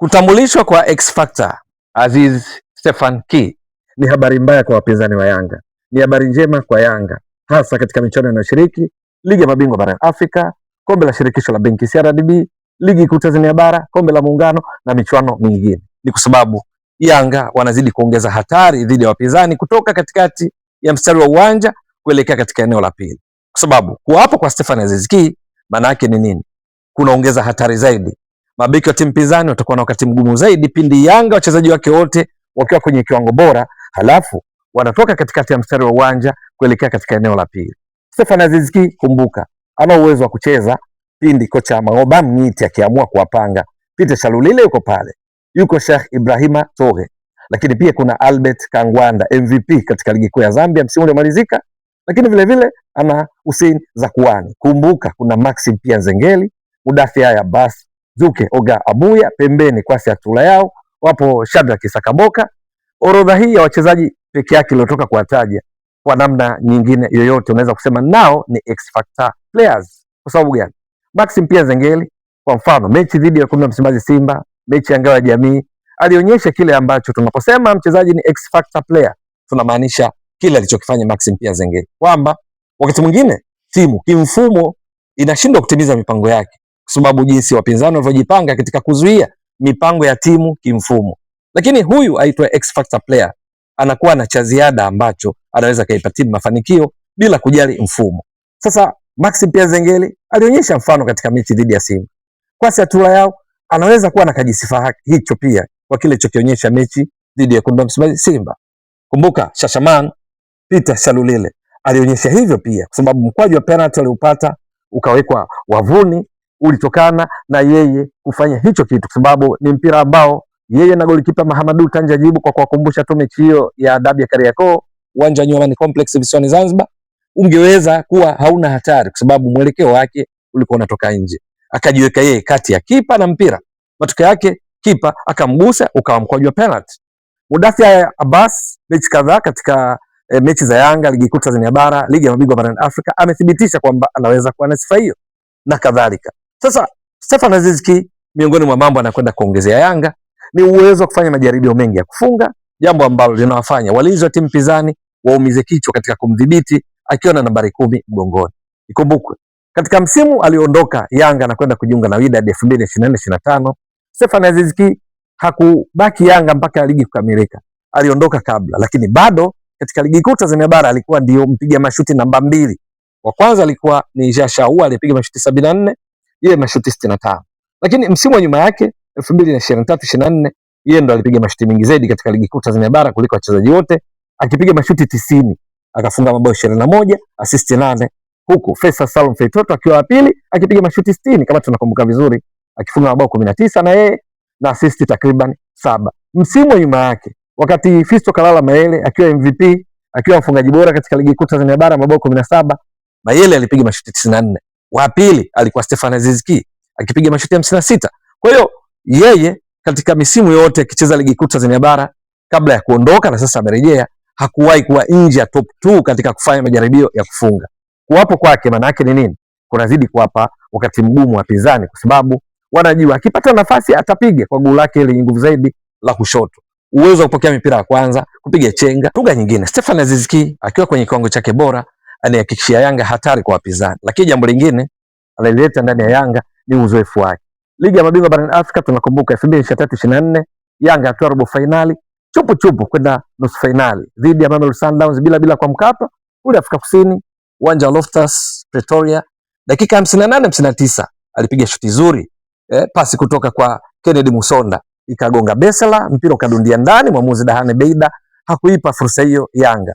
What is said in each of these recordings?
Kutambulishwa kwa X Factor Aziz Stefan Ki ni habari mbaya kwa wapinzani wa Yanga, ni habari njema kwa Yanga, hasa katika michuano inayoshiriki ligi ya mabingwa barani Afrika, kombe la shirikisho la benki CRDB, ligi kuu Tanzania bara, kombe la muungano na michuano mingine. Ni kwa sababu Yanga wanazidi kuongeza hatari dhidi ya wapinzani kutoka katikati ya mstari wa uwanja kuelekea katika eneo la pili. Kwa sababu kuwapo kwa Stefan Aziz Ki maana yake ni nini? Kunaongeza hatari zaidi. Mabeki wa timu pinzani watakuwa na wakati mgumu zaidi pindi Yanga wachezaji wake wote wakiwa kwenye kiwango bora, halafu wanatoka katikati ya mstari wa uwanja kuelekea katika eneo la pili. Stefan Aziz Ki, kumbuka, ana uwezo wa kucheza pindi kocha Maoba Mnyiti akiamua kuwapanga. Peter Shalulile yuko pale, yuko Sheikh Ibrahima Tohe, lakini pia kuna Albert Kangwanda MVP katika ligi kuu ya Zambia msimu uliomalizika, lakini vile vile ana Hussein Zakuani. Kumbuka kuna Maxim pia Nzengeli, Mudathia ya Bas Zuke Oga Abuya, pembeni Kwasi Atula yao wapo Shadrack Sakaboka. Orodha hii ya wachezaji peke yake iliyotoka kuwataja, kwa namna nyingine yoyote unaweza kusema nao ni X Factor players. Kwa sababu gani? Maxim pia Nzengeli kwa mfano, mechi dhidi ya Wekundu wa Msimbazi Simba, mechi ya Ngao ya Jamii, alionyesha kile ambacho tunaposema mchezaji ni X Factor player tunamaanisha kile alichokifanya Maxim pia Nzengeli, kwamba wakati mwingine timu kimfumo inashindwa kutimiza mipango yake kwa sababu jinsi wapinzani walivyojipanga katika kuzuia mipango ya timu kimfumo, lakini huyu aitwa X Factor player anakuwa na cha ziada ambacho anaweza kaipatia mafanikio bila kujali mfumo. Sasa Maxim pia Nzengeli alionyesha mfano katika mechi dhidi ya Simba. Kwasi Atula yao anaweza kuwa na kajisifa hicho pia kwa kile chokionyesha mechi dhidi ya Wekundu wa Msimbazi Simba. Kumbuka Shashaman Peter Shalulile alionyesha hivyo pia, kwa sababu mkwaju wa penalty aliupata ukawekwa wavuni ulitokana na yeye kufanya hicho kitu, kwa sababu ni mpira ambao yeye na golikipa Mahamadou Tanja Jibu, kwa kuwakumbusha tu mechi hiyo ya dabi ya Kariakoo uwanja wa Nyumbani Complex visiwani Zanzibar, ungeweza kuwa hauna hatari kwa sababu mwelekeo wake ulikuwa unatoka nje. Akajiweka yeye kati ya kipa na mpira, matokeo yake kipa akamgusa ukawa mkwaju wa penalty. Mudathia Abbas mechi kadhaa katika mechi za Yanga, ligi kuu Tanzania bara, ligi ya mabingwa barani Afrika, amethibitisha kwamba anaweza kuwa na sifa hiyo na kadhalika. Sasa Stefan Aziz Ki, miongoni mwa mambo anakwenda kuongezea Yanga ni uwezo wa kufanya majaribio mengi ya kufunga, jambo ambalo linawafanya walinzi wa timu pinzani waumize kichwa katika kumdhibiti akiwa na nambari 10 mgongoni. Ikumbukwe katika msimu aliondoka Yanga na kwenda kujiunga na Wydad 2024-25, Stefan Aziz Ki hakubaki Yanga mpaka ligi kukamilika. Aliondoka kabla, lakini bado katika ligi kuu Tanzania bara alikuwa ndio mpiga mashuti namba 2. Wa kwanza alikuwa ni Jashau, alipiga mashuti 74, yeye mashuti 65. Lakini msimu wa nyuma yake 2023-24 yeye ndo alipiga mashuti mengi zaidi katika ligi kuu Tanzania bara kuliko wachezaji wote, akipiga mashuti 90, akafunga mabao 21, assist 8, huku Faisal Salum Feitoto akiwa wa pili akipiga mashuti 60 kama tunakumbuka vizuri, akifunga mabao 19 na yeye na assist takriban 7. Msimu wa nyuma yake wakati Fisto Kalala Mayele akiwa MVP, akiwa mfungaji bora katika ligi kuu Tanzania bara mabao 17, Mayele alipiga mashuti 94. Wa pili alikuwa Stefan Aziz Ki akipiga mashuti 56. Kwa hiyo yeye katika misimu yote akicheza ligi kuu Tanzania bara kabla ya kuondoka na sasa amerejea, hakuwahi kuwa nje ya top 2 katika kufanya majaribio ya kufunga. Kuwapo kwake maana yake ni nini? Kunazidi kuwapa wakati mgumu wapinzani, kwa sababu wanajua akipata nafasi atapiga kwa guu lake lenye nguvu zaidi la kushoto, uwezo wa kupokea mipira ya kwanza, kupiga chenga, lugha nyingine. Stefan Aziz Ki akiwa kwenye kiwango chake bora anahakikishia Yanga hatari kwa wapinzani. Lakini jambo lingine alileta ndani ya Yanga ni uzoefu wake. Ligi ya mabingwa barani Afrika tunakumbuka 2023-24 Yanga atoa robo finali chupu kwenda nusu finali dhidi ya Mamelodi Sundowns bila kwa Mkapa kule Afrika Kusini, uwanja wa Loftus Pretoria. Dakika 58-59 alipiga shuti zuri, pasi kutoka kwa Kennedy Musonda ikagonga Besela, mpira ukadundia ndani, mwamuzi Dahane Beida hakuipa fursa hiyo Yanga.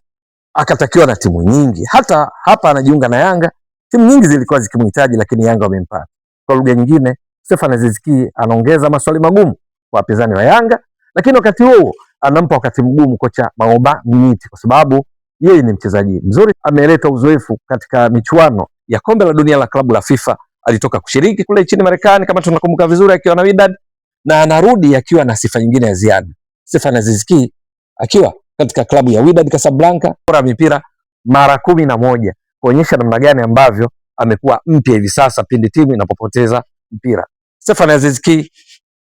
Akatakiwa na timu nyingi, hata hapa anajiunga na Yanga, timu nyingi zilikuwa zikimhitaji lakini Yanga wamempata. Kwa lugha nyingine, Stefan Aziz Ki anaongeza maswali magumu kwa wapinzani wa Yanga, lakini wakati huo anampa wakati mgumu kocha Maoba Mnyiti, kwa sababu yeye ni mchezaji mzuri, ameleta uzoefu katika michuano ya kombe la dunia la klabu la FIFA, alitoka kushiriki kule nchini Marekani kama tunakumbuka vizuri akiwa na Wydad, na anarudi akiwa na sifa nyingine ya ziada. Stefan Aziz Ki akiwa katika klabu ya Wydad Casablanca bora mipira mara 11, kuonyesha namna gani ambavyo amekuwa mpya hivi sasa pindi timu inapopoteza mpira. Stefan Aziz Ki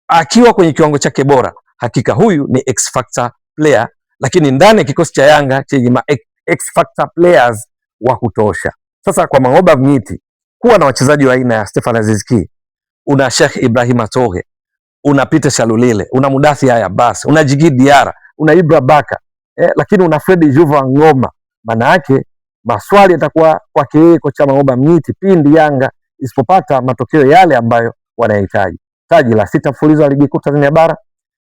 akiwa kwenye kiwango chake bora, hakika huyu ni X factor player, lakini ndani ya kikosi cha Yanga chenye X factor players wa kutosha. Sasa kwa Mangoba Mnyiti kuwa na wachezaji wa aina ya Stefan Aziz Ki, una Sheikh Ibrahim Atohe, una Peter Shalulile, una Mudathi Haya Bas, una Djigui Diarra, una Ibra Baka, lakini una Fredi Juva Ngoma. Maana yake maswali yatakuwa kwake yeye kocha Mangoba Mnyiti pindi Yanga isipopata matokeo yale ambayo wanahitaji: taji la 6 mfululizo wa ligi kuu Tanzania bara,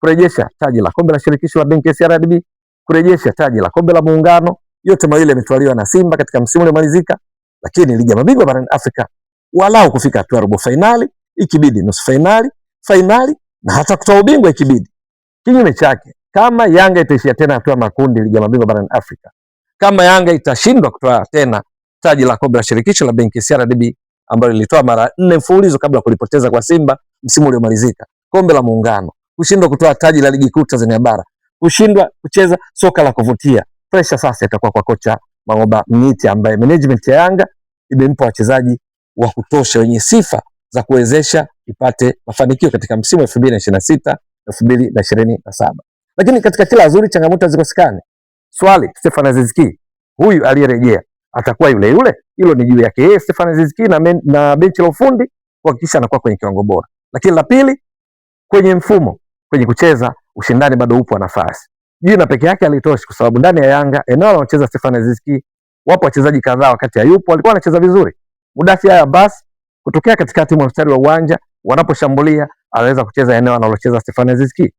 kurejesha taji la kombe la shirikisho la benki ya CRDB, kurejesha taji la kombe la muungano. Yote mawili yametwaliwa na Simba katika msimu uliomalizika, lakini ligi ya mabingwa barani Afrika walau kufika hatua robo finali, ikibidi nusu finali, finali na hata kutoa ubingwa ikibidi. Kinyume chake, kama Yanga itaishia tena hatua makundi ligi ya mabingwa barani Afrika, kama Yanga itashindwa kutoa tena taji la kombe la shirikisho la benki ya CRDB ambalo lilitoa mara 4 mfululizo kabla kulipoteza kwa Simba msimu uliomalizika, kombe la muungano, kushindwa kutoa taji la ligi kuu Tanzania bara, kushindwa kucheza soka la kuvutia, pressure sasa itakuwa kwa kocha Mangoba Mnyiti ambaye management ya Yanga imempa wachezaji wa kutosha wenye sifa za kuwezesha ipate mafanikio katika msimu wa 2026 2027. Lakini katika kila zuri changamoto hazikosekane. Swali, Stefan Aziz Ki huyu aliyerejea atakuwa yule yule? Hilo ni juu yake yeye Stefan Aziz Ki na benchi la ufundi kuhakikisha anakuwa kwenye kiwango bora. Lakini la pili, kwenye mfumo, kwenye kucheza, ushindani bado upo wa nafasi. Jina peke yake alitoshi, kwa sababu ndani ya Yanga eneo anacheza Stefan Aziz Ki wapo wachezaji kadhaa wakati hayupo walikuwa wanacheza vizuri. Mudathi Haya Bas kutokea katikati mwa mstari wa uwanja wanaposhambulia anaweza kucheza eneo analocheza Stefan Aziz Ki.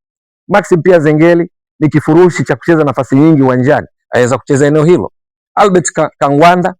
Maxim pia Zengeli ni kifurushi cha kucheza nafasi nyingi uwanjani, anaweza kucheza eneo hilo. Albert Kangwanda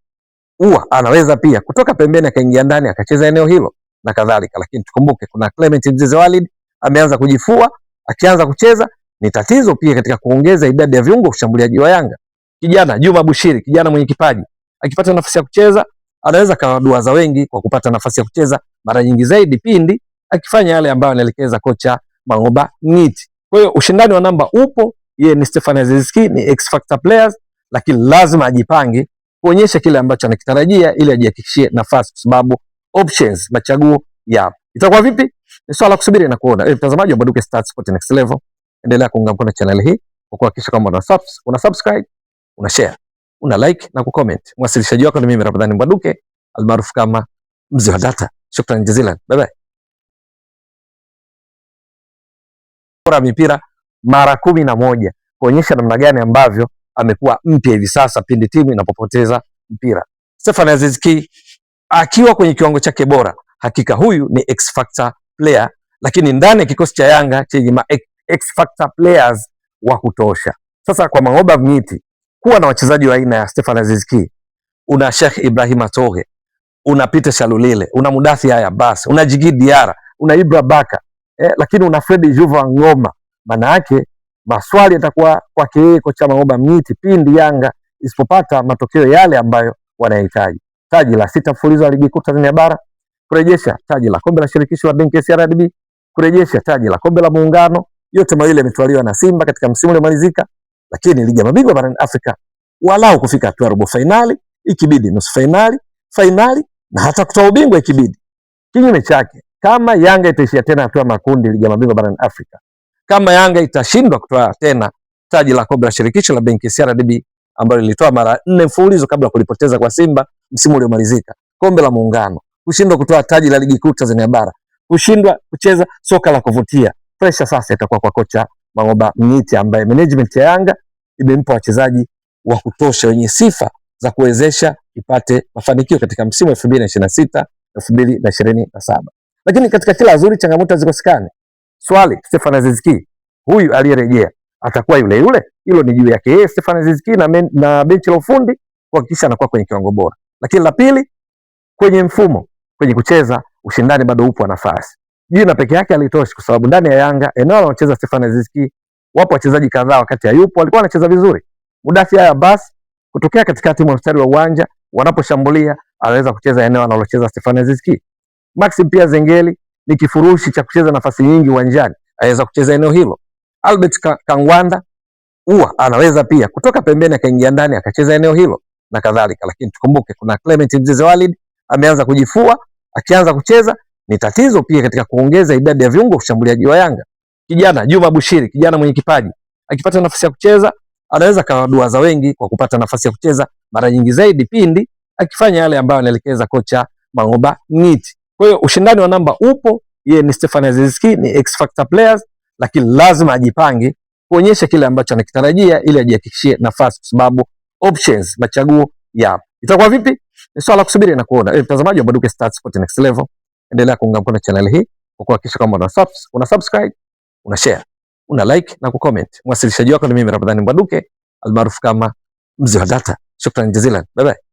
anaweza pia kutoka pembeni akaingia ndani akacheza eneo hilo na kadhalika. Lakini tukumbuke kuna Clement Mzize Walid ameanza kujifua, akianza kucheza ni tatizo pia katika kuongeza idadi ya viungo ushambuliaji wa Yanga. Kijana Juma Bushiri, kijana mwenye kipaji, akipata nafasi ya kucheza anaweza kawaduaza wengi kwa kupata nafasi ya kucheza mara nyingi zaidi pindi akifanya yale ambayo anaelekeza kocha Mangoba Mnyiti. Kwa hiyo ushindani wa namba upo, yeye ni Stefan Aziz Ki, ni X factor players, lakini lazima ajipange kuonyesha kile ambacho anakitarajia ili ajihakikishie nafasi, kwa sababu options, machaguo yapo. Itakuwa vipi? Ni swala kusubiri na kuona. Mtazamaji wa Mbwaduke Stats Sport Next Level, endelea kuunga mkono channel hii kwa kuhakikisha kwamba una subscribe, una share, una like na kucomment. Mwasilishaji wako ni mimi Ramadhani Mbwaduke almaarufu kama Mzee wa Data. Shukrani jazilan. Bye bye. Mipira mara 11 kuonyesha namna gani ambavyo amekuwa mpya hivi sasa pindi timu inapopoteza mpira. Stefan Aziz Ki akiwa kwenye kiwango chake bora, hakika huyu ni X factor player, lakini ndani ya kikosi cha Yanga chenye X factor players wa kutosha. Sasa kwa Mangoba Mnyiti kuwa na wachezaji wa aina ya Stefan Aziz Ki, una Sheikh Ibrahim Atohe, una Peter Shalulile, una Mudathi Haya Bas, una Djigui Diarra, una Ibra Baka, lakini una Fredi Juva Ngoma. Maana yake maswali yatakuwa kwake yeye kocha Mangoba Mnyiti pindi Yanga isipopata matokeo yale ambayo wanahitaji: taji la 6 mfululizo wa ligi kuu Tanzania bara, kurejesha taji la kombe la shirikisho la benki ya CRDB, kurejesha taji la kombe la muungano. Yote mawili yametwaliwa na Simba katika msimu uliomalizika, lakini ligi ya mabingwa barani Afrika walau kufika hatua robo finali, ikibidi nusu finali, finali na hata kutoa ubingwa ikibidi. Kinyume chake, kama Yanga itaishia tena hatua makundi ligi ya mabingwa barani Afrika, kama Yanga itashindwa kutoa tena taji la kombe la shirikisho la benki ya CRDB ambalo lilitoa mara 4 mfululizo kabla kulipoteza kwa Simba msimu uliomalizika, kombe la muungano, kushindwa kutoa taji la ligi kuu Tanzania bara, kushindwa kucheza soka la kuvutia, pressure sasa itakuwa kwa kocha Mangoba Mnyiti ambaye management ya Yanga imempa wachezaji wa kutosha wenye sifa za kuwezesha ipate mafanikio katika msimu wa 2026 2027. Lakini katika kila zuri changamoto hazikosekane. Swali, Stefan Aziz Ki huyu aliyerejea atakuwa yule yule? Hilo ni juu yake yeye Stefan Aziz Ki na benchi la ufundi kuhakikisha anakuwa kwenye kiwango bora. Lakini la pili, kwenye mfumo, kwenye kucheza, ushindani bado upo wa nafasi. Jina peke yake alitoshi, kwa sababu ndani ya Yanga eneo anacheza Stefan Aziz Ki wapo wachezaji kadhaa wakati hayupo walikuwa wanacheza vizuri. Mudathi Haya Bas kutokea katikati mwa mstari wa uwanja wanaposhambulia anaweza kucheza eneo analocheza Stefan Aziz Ki. Maxim pia Zengeli ni kifurushi cha kucheza nafasi nyingi uwanjani, anaweza kucheza eneo hilo. Albert Kangwanda anaweza pia kutoka pembeni akaingia ndani akacheza eneo hilo na kadhalika. Lakini tukumbuke kuna Clement Mzize Walid ameanza kujifua, akianza kucheza ni tatizo pia katika kuongeza idadi ya viungo ushambuliaji wa Yanga. Kijana Juma Bushiri, kijana mwenye kipaji, akipata nafasi ya kucheza anaweza kawaduaza wengi kwa kupata nafasi ya kucheza mara nyingi zaidi pindi akifanya yale ambayo anaelekeza kocha Mangoba Ngiti. Kwa hiyo ushindani wa namba upo, yeye ni Stefan Aziz Ki, ni X Factor players, lakini lazima ajipange kuonyesha kile ambacho anakitarajia ili ajihakikishie nafasi, kwa sababu options, machaguo yapo. Itakuwa vipi? Ni swala kusubiri na kuona. Mtazamaji wa Mbwaduke Stats Sport Next Level, endelea kuunga mkono channel hii kwa kuhakikisha kwamba una subscribe, una share, una like na kucomment. Mwasilishaji wako ni mimi Ramadhani Mbwaduke almaarufu kama Mzee wa Data. Shukrani jazilan. Bye bye.